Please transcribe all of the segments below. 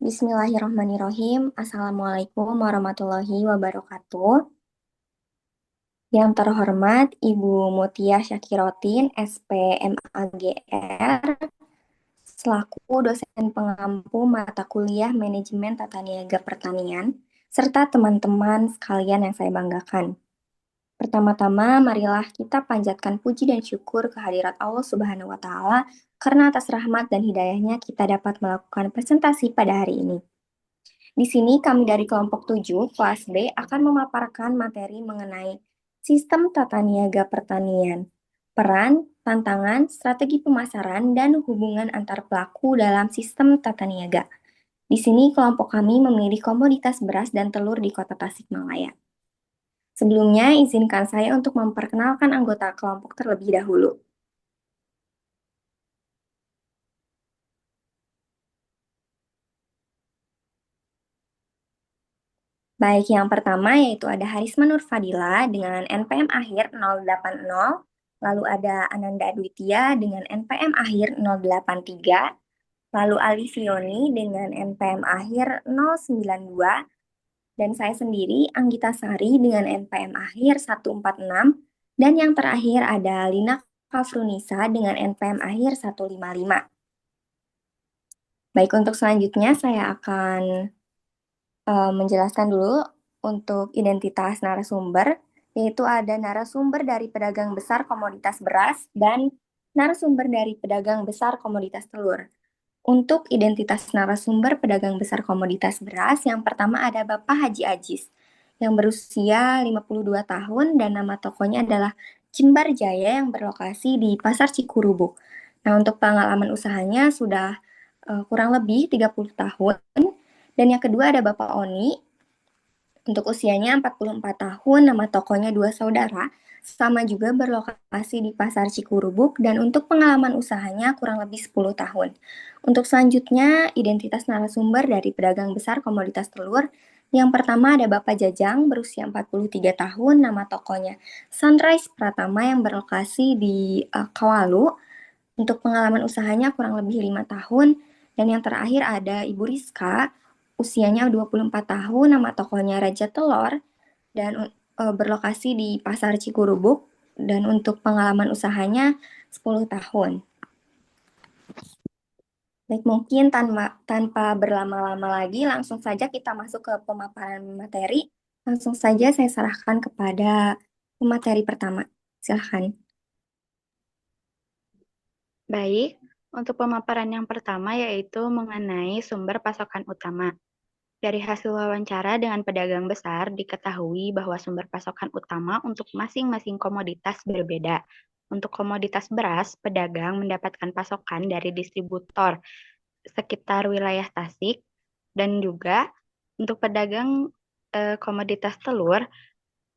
Bismillahirrahmanirrahim. Assalamualaikum warahmatullahi wabarakatuh. Yang terhormat Ibu Mutia Syakirotin, SPMAGR, selaku dosen pengampu mata kuliah Manajemen Tata Niaga Pertanian, serta teman-teman sekalian yang saya banggakan. Pertama-tama, marilah kita panjatkan puji dan syukur kehadirat Allah Subhanahu wa Ta'ala karena atas rahmat dan hidayahnya kita dapat melakukan presentasi pada hari ini. Di sini kami dari kelompok 7, kelas B, akan memaparkan materi mengenai sistem tata niaga pertanian, peran, tantangan, strategi pemasaran, dan hubungan antar pelaku dalam sistem tata niaga. Di sini kelompok kami memilih komoditas beras dan telur di Kota Tasikmalaya. Sebelumnya, izinkan saya untuk memperkenalkan anggota kelompok terlebih dahulu. Baik, yang pertama yaitu ada Harisma Nurfadila dengan NPM akhir 080, lalu ada Ananda Aditya dengan NPM akhir 083, lalu Ali Fioni dengan NPM akhir 092, dan saya sendiri Anggita Sari dengan NPM akhir 146, dan yang terakhir ada Lina Kafrunisa dengan NPM akhir 155. Baik, untuk selanjutnya saya akan menjelaskan dulu untuk identitas narasumber, yaitu ada narasumber dari pedagang besar komoditas beras dan narasumber dari pedagang besar komoditas telur. Untuk identitas narasumber pedagang besar komoditas beras, yang pertama ada Bapak Haji Ajis, yang berusia 52 tahun dan nama tokonya adalah Jembar Jaya yang berlokasi di Pasar Cikurubuk. Nah, untuk pengalaman usahanya sudah kurang lebih 30 tahun. Dan yang kedua ada Bapak Oni, untuk usianya 44 tahun, nama tokonya Dua Saudara, sama juga berlokasi di Pasar Cikurubuk, dan untuk pengalaman usahanya kurang lebih 10 tahun. Untuk selanjutnya, identitas narasumber dari pedagang besar komoditas telur. Yang pertama ada Bapak Jajang, berusia 43 tahun, nama tokonya Sunrise Pratama yang berlokasi di Kawalu. Untuk pengalaman usahanya kurang lebih 5 tahun. Dan yang terakhir ada Ibu Rizka, usianya 24 tahun, nama tokonya Raja Telur, dan berlokasi di Pasar Cikurubuk, dan untuk pengalaman usahanya 10 tahun. Baik, mungkin tanpa berlama-lama lagi, langsung saja kita masuk ke pemaparan materi. Langsung saja saya serahkan kepada pemateri pertama. Silahkan. Baik, untuk pemaparan yang pertama yaitu mengenai sumber pasokan utama. Dari hasil wawancara dengan pedagang besar, diketahui bahwa sumber pasokan utama untuk masing-masing komoditas berbeda. Untuk komoditas beras, pedagang mendapatkan pasokan dari distributor sekitar wilayah Tasik, dan juga untuk pedagang komoditas telur,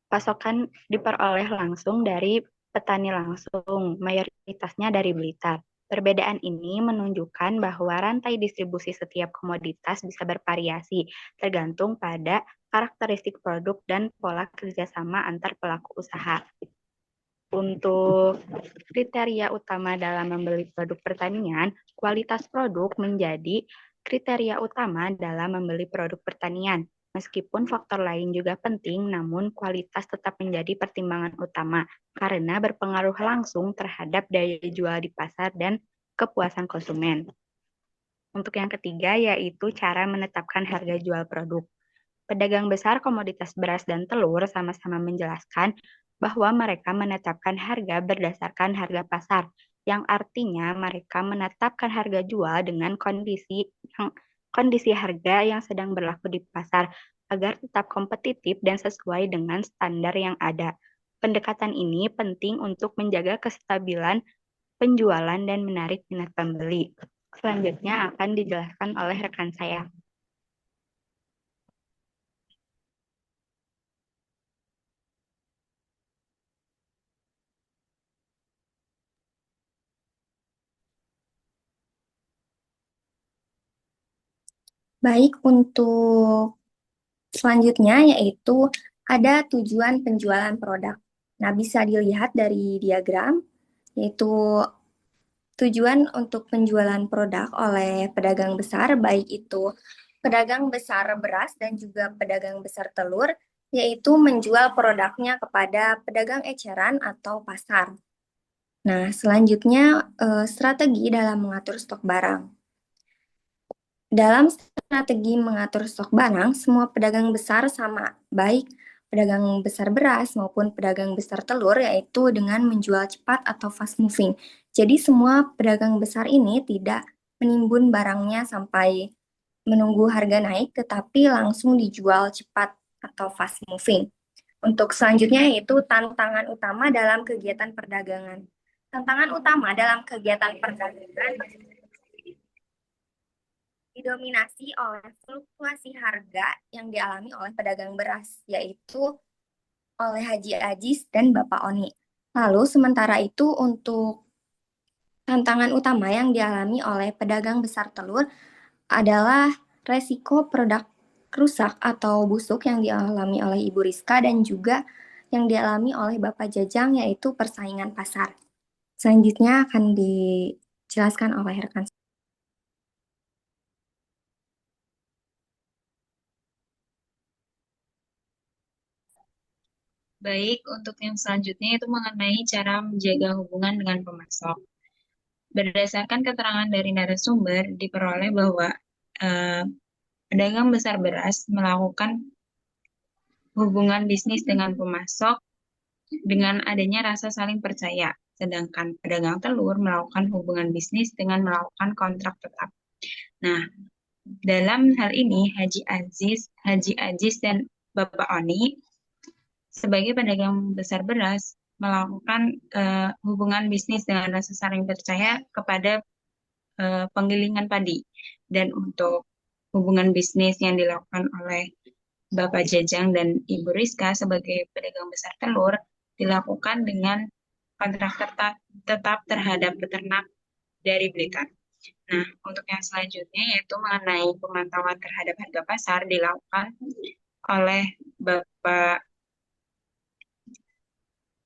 pasokan diperoleh langsung dari petani langsung, mayoritasnya dari Blitar. Perbedaan ini menunjukkan bahwa rantai distribusi setiap komoditas bisa bervariasi, tergantung pada karakteristik produk dan pola kerjasama antar pelaku usaha. Untuk kriteria utama dalam membeli produk pertanian, kualitas produk menjadi kriteria utama dalam membeli produk pertanian. Meskipun faktor lain juga penting, namun kualitas tetap menjadi pertimbangan utama karena berpengaruh langsung terhadap daya jual di pasar dan kepuasan konsumen. Untuk yang ketiga yaitu cara menetapkan harga jual produk. Pedagang besar komoditas beras dan telur sama-sama menjelaskan bahwa mereka menetapkan harga berdasarkan harga pasar, yang artinya mereka menetapkan harga jual dengan kondisi harga yang sedang berlaku di pasar agar tetap kompetitif dan sesuai dengan standar yang ada. Pendekatan ini penting untuk menjaga kestabilan penjualan dan menarik minat pembeli. Selanjutnya akan dijelaskan oleh rekan saya. Baik, untuk selanjutnya yaitu ada tujuan penjualan produk. Nah, bisa dilihat dari diagram, yaitu tujuan untuk penjualan produk oleh pedagang besar, baik itu pedagang besar beras dan juga pedagang besar telur, yaitu menjual produknya kepada pedagang eceran atau pasar. Nah, selanjutnya strategi dalam mengatur stok barang. Dalam strategi mengatur stok barang, semua pedagang besar sama, baik pedagang besar beras maupun pedagang besar telur, yaitu dengan menjual cepat atau fast moving. Jadi semua pedagang besar ini tidak menimbun barangnya sampai menunggu harga naik, tetapi langsung dijual cepat atau fast moving. Untuk selanjutnya yaitu tantangan utama dalam kegiatan perdagangan. Tantangan utama dalam kegiatan perdagangan didominasi oleh fluktuasi harga yang dialami oleh pedagang beras, yaitu oleh Haji Ajis dan Bapak Oni. Lalu sementara itu untuk tantangan utama yang dialami oleh pedagang besar telur adalah resiko produk rusak atau busuk yang dialami oleh Ibu Rizka dan juga yang dialami oleh Bapak Jajang, yaitu persaingan pasar. Selanjutnya akan dijelaskan oleh rekan. Baik, untuk yang selanjutnya itu mengenai cara menjaga hubungan dengan pemasok. Berdasarkan keterangan dari narasumber, diperoleh bahwa eh, pedagang besar beras melakukan hubungan bisnis dengan pemasok dengan adanya rasa saling percaya, sedangkan pedagang telur melakukan hubungan bisnis dengan melakukan kontrak tetap. Nah, dalam hal ini Haji Aziz dan Bapak Oni sebagai pedagang besar beras melakukan hubungan bisnis dengan rasa saling percaya kepada penggilingan padi. Dan untuk hubungan bisnis yang dilakukan oleh Bapak Jajang dan Ibu Rizka sebagai pedagang besar telur dilakukan dengan kontrak tetap terhadap peternak dari Blitar. Nah, untuk yang selanjutnya yaitu mengenai pemantauan terhadap harga pasar dilakukan oleh Bapak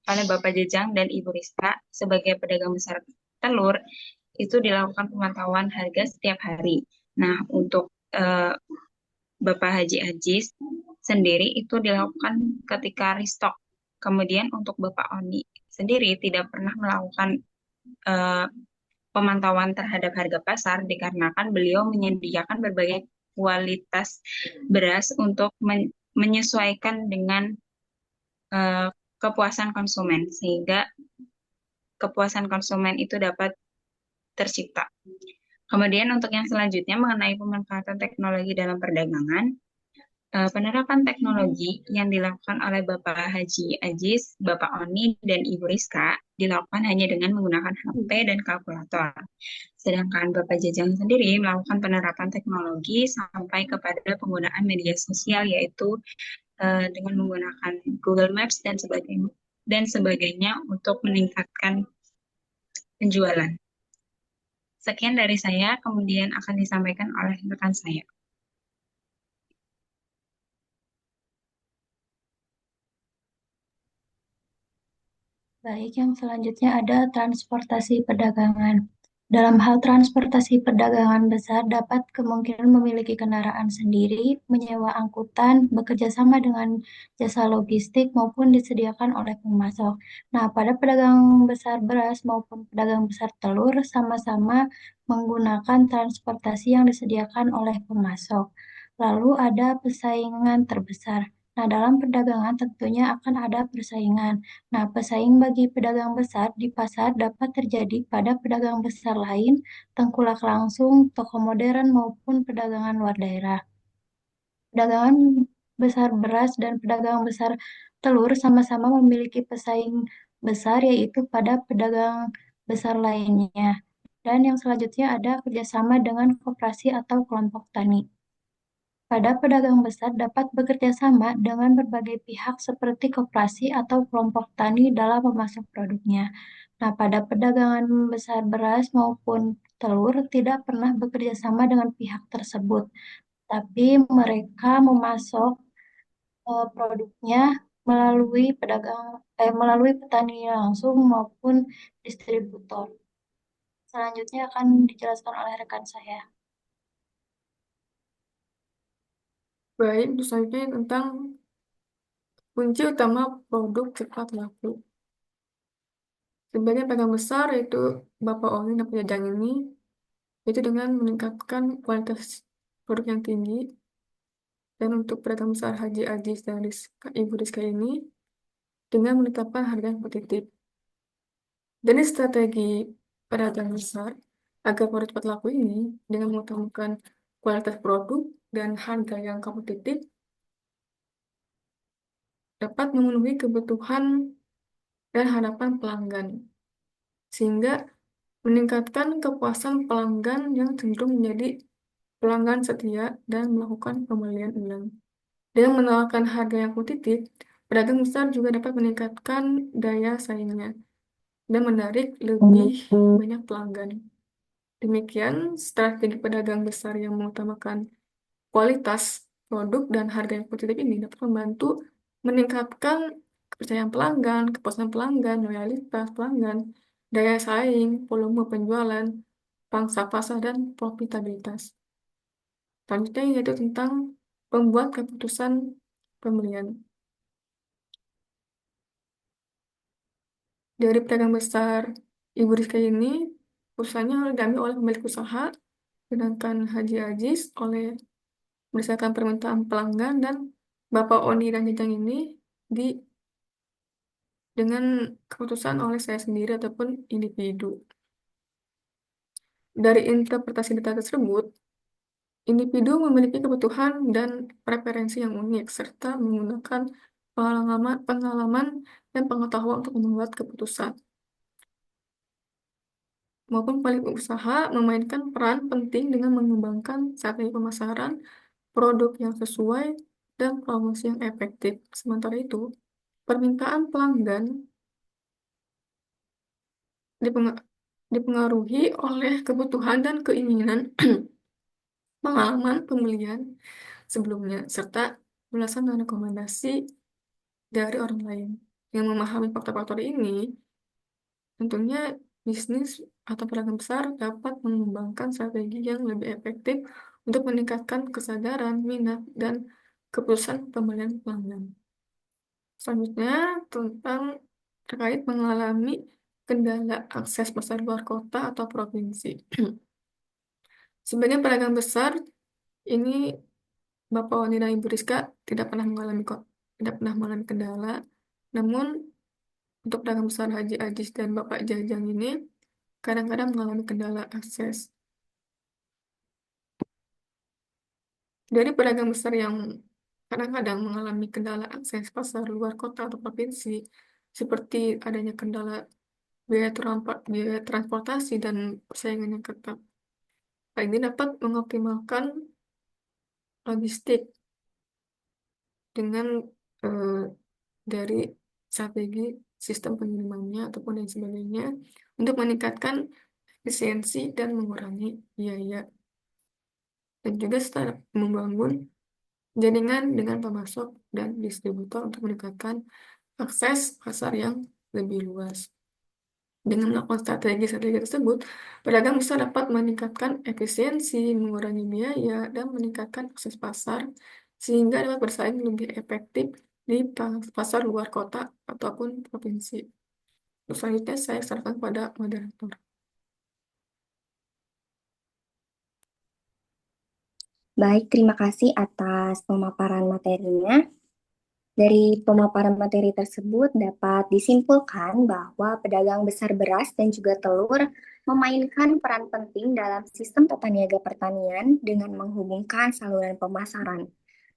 Bapak Jejang dan Ibu Rizka sebagai pedagang besar telur itu dilakukan pemantauan harga setiap hari. Nah, untuk Bapak Haji Ajis sendiri itu dilakukan ketika restock. Kemudian untuk Bapak Oni sendiri tidak pernah melakukan eh, pemantauan terhadap harga pasar dikarenakan beliau menyediakan berbagai kualitas beras untuk menyesuaikan dengan eh, kepuasan konsumen sehingga kepuasan konsumen itu dapat tercipta. Kemudian untuk yang selanjutnya mengenai pemanfaatan teknologi dalam perdagangan, penerapan teknologi yang dilakukan oleh Bapak Haji Aziz, Bapak Oni, dan Ibu Rizka dilakukan hanya dengan menggunakan HP dan kalkulator. Sedangkan Bapak Jajang sendiri melakukan penerapan teknologi sampai kepada penggunaan media sosial yaitu dengan menggunakan Google Maps dan sebagainya untuk meningkatkan penjualan. Sekian dari saya, kemudian akan disampaikan oleh rekan saya. Baik, yang selanjutnya ada transportasi perdagangan. Dalam hal transportasi perdagangan besar dapat kemungkinan memiliki kendaraan sendiri, menyewa angkutan, bekerja sama dengan jasa logistik maupun disediakan oleh pemasok. Nah, pada pedagang besar beras maupun pedagang besar telur sama-sama menggunakan transportasi yang disediakan oleh pemasok. Lalu ada persaingan terbesar. Nah, dalam perdagangan tentunya akan ada persaingan. Nah, pesaing bagi pedagang besar di pasar dapat terjadi pada pedagang besar lain, tengkulak langsung, toko modern, maupun perdagangan luar daerah. Pedagangan besar beras dan pedagang besar telur sama-sama memiliki pesaing besar, yaitu pada pedagang besar lainnya. Dan yang selanjutnya ada kerjasama dengan koperasi atau kelompok tani. Pada pedagang besar dapat bekerja sama dengan berbagai pihak seperti koperasi atau kelompok tani dalam memasok produknya. Nah, pada perdagangan besar beras maupun telur tidak pernah bekerja sama dengan pihak tersebut, tapi mereka memasok produknya melalui petani langsung maupun distributor. Selanjutnya akan dijelaskan oleh rekan saya. Baik, untuk selanjutnya tentang kunci utama produk cepat laku. Sebagai pedagang besar, yaitu Bapak Oli dan Penjajang ini, itu dengan meningkatkan kualitas produk yang tinggi, dan untuk pedagang besar Haji Aziz dan Ibu Rizka ini, dengan menetapkan harga yang kompetitif. Dari strategi pedagang besar, agar produk cepat laku ini, dengan mengutamakan kualitas produk dan harga yang kompetitif, dapat memenuhi kebutuhan dan harapan pelanggan, sehingga meningkatkan kepuasan pelanggan yang cenderung menjadi pelanggan setia dan melakukan pembelian ulang. Dengan menawarkan harga yang kompetitif, pedagang besar juga dapat meningkatkan daya saingnya dan menarik lebih banyak pelanggan. Demikian strategi pedagang besar yang mengutamakan kualitas produk dan harga yang kompetitif ini dapat membantu meningkatkan kepercayaan pelanggan, kepuasan pelanggan, loyalitas pelanggan, daya saing, volume penjualan, pangsa pasar, dan profitabilitas. Selanjutnya yaitu tentang pembuat keputusan pembelian. Dari pedagang besar Ibu Rizka ini, usahanya harus diambil oleh pemilik usaha, sedangkan Haji Aziz oleh berdasarkan permintaan pelanggan, dan Bapak Oni dan Jajang ini di dengan keputusan oleh saya sendiri ataupun individu. Dari interpretasi data tersebut, individu memiliki kebutuhan dan preferensi yang unik serta menggunakan pengalaman dan pengetahuan untuk membuat keputusan. Maupun pemilik usaha memainkan peran penting dengan mengembangkan strategi pemasaran, produk yang sesuai, dan promosi yang efektif. Sementara itu, permintaan pelanggan dipengaruhi oleh kebutuhan dan keinginan pengalaman pembelian sebelumnya, serta ulasan dan rekomendasi dari orang lain. Yang memahami faktor-faktor ini, tentunya bisnis atau pedagang besar dapat mengembangkan strategi yang lebih efektif untuk meningkatkan kesadaran, minat, dan keputusan pembelian pelanggan. Selanjutnya, tentang terkait mengalami kendala akses pasar luar kota atau provinsi. Sebagai pedagang besar, ini Bapak Wani dan Ibu Rizka tidak pernah mengalami kendala. Namun, untuk pedagang besar Haji Aziz dan Bapak Jajang ini kadang-kadang mengalami kendala akses. Dari pedagang besar yang kadang-kadang mengalami kendala akses pasar luar kota atau provinsi, seperti adanya kendala biaya transportasi dan persaingan yang ketat. Hal ini dapat mengoptimalkan logistik dengan eh, dari strategi sistem pengirimannya ataupun dan sebagainya untuk meningkatkan efisiensi dan mengurangi biaya, dan juga setelah membangun jaringan dengan pemasok dan distributor untuk meningkatkan akses pasar yang lebih luas. Dengan melakukan strategi-strategi tersebut, pedagang bisa dapat meningkatkan efisiensi, mengurangi biaya, dan meningkatkan akses pasar, sehingga dapat bersaing lebih efektif di pasar luar kota ataupun provinsi. Terus selanjutnya saya serahkan kepada moderator. Baik, terima kasih atas pemaparan materinya. Dari pemaparan materi tersebut dapat disimpulkan bahwa pedagang besar beras dan juga telur memainkan peran penting dalam sistem tata niaga pertanian dengan menghubungkan saluran pemasaran.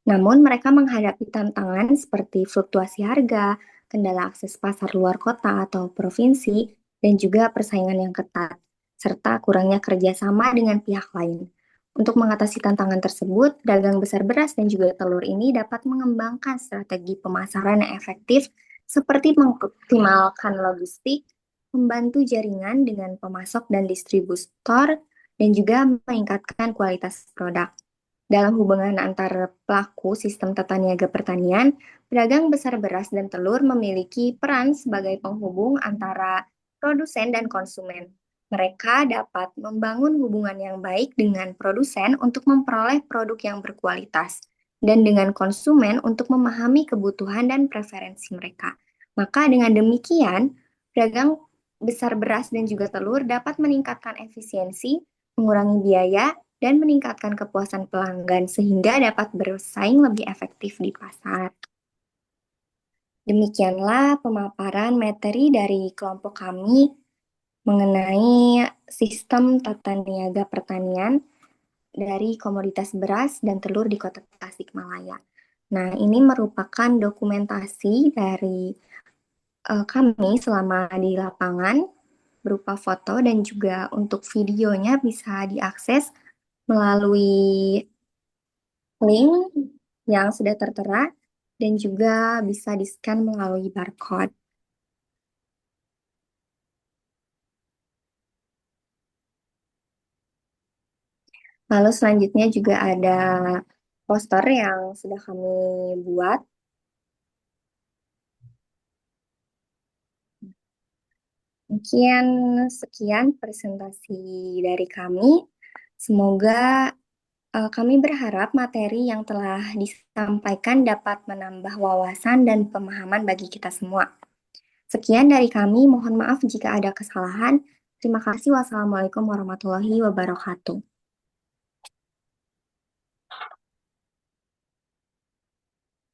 Namun mereka menghadapi tantangan seperti fluktuasi harga, kendala akses pasar luar kota atau provinsi, dan juga persaingan yang ketat, serta kurangnya kerjasama dengan pihak lain. Untuk mengatasi tantangan tersebut, dagang besar beras dan juga telur ini dapat mengembangkan strategi pemasaran yang efektif seperti mengoptimalkan logistik, membantu jaringan dengan pemasok dan distributor, dan juga meningkatkan kualitas produk. Dalam hubungan antar pelaku sistem tata niaga pertanian, pedagang besar beras dan telur memiliki peran sebagai penghubung antara produsen dan konsumen. Mereka dapat membangun hubungan yang baik dengan produsen untuk memperoleh produk yang berkualitas, dan dengan konsumen untuk memahami kebutuhan dan preferensi mereka. Maka dengan demikian, pedagang besar beras dan juga telur dapat meningkatkan efisiensi, mengurangi biaya, dan meningkatkan kepuasan pelanggan sehingga dapat bersaing lebih efektif di pasar. Demikianlah pemaparan materi dari kelompok kami mengenai sistem tata niaga pertanian dari komoditas beras dan telur di Kota Tasikmalaya. Nah, ini merupakan dokumentasi dari kami selama di lapangan berupa foto dan juga untuk videonya bisa diakses melalui link yang sudah tertera dan juga bisa di-scan melalui barcode. Lalu selanjutnya juga ada poster yang sudah kami buat. Mungkin sekian presentasi dari kami. Semoga kami berharap materi yang telah disampaikan dapat menambah wawasan dan pemahaman bagi kita semua. Sekian dari kami, mohon maaf jika ada kesalahan. Terima kasih. Wassalamualaikum warahmatullahi wabarakatuh.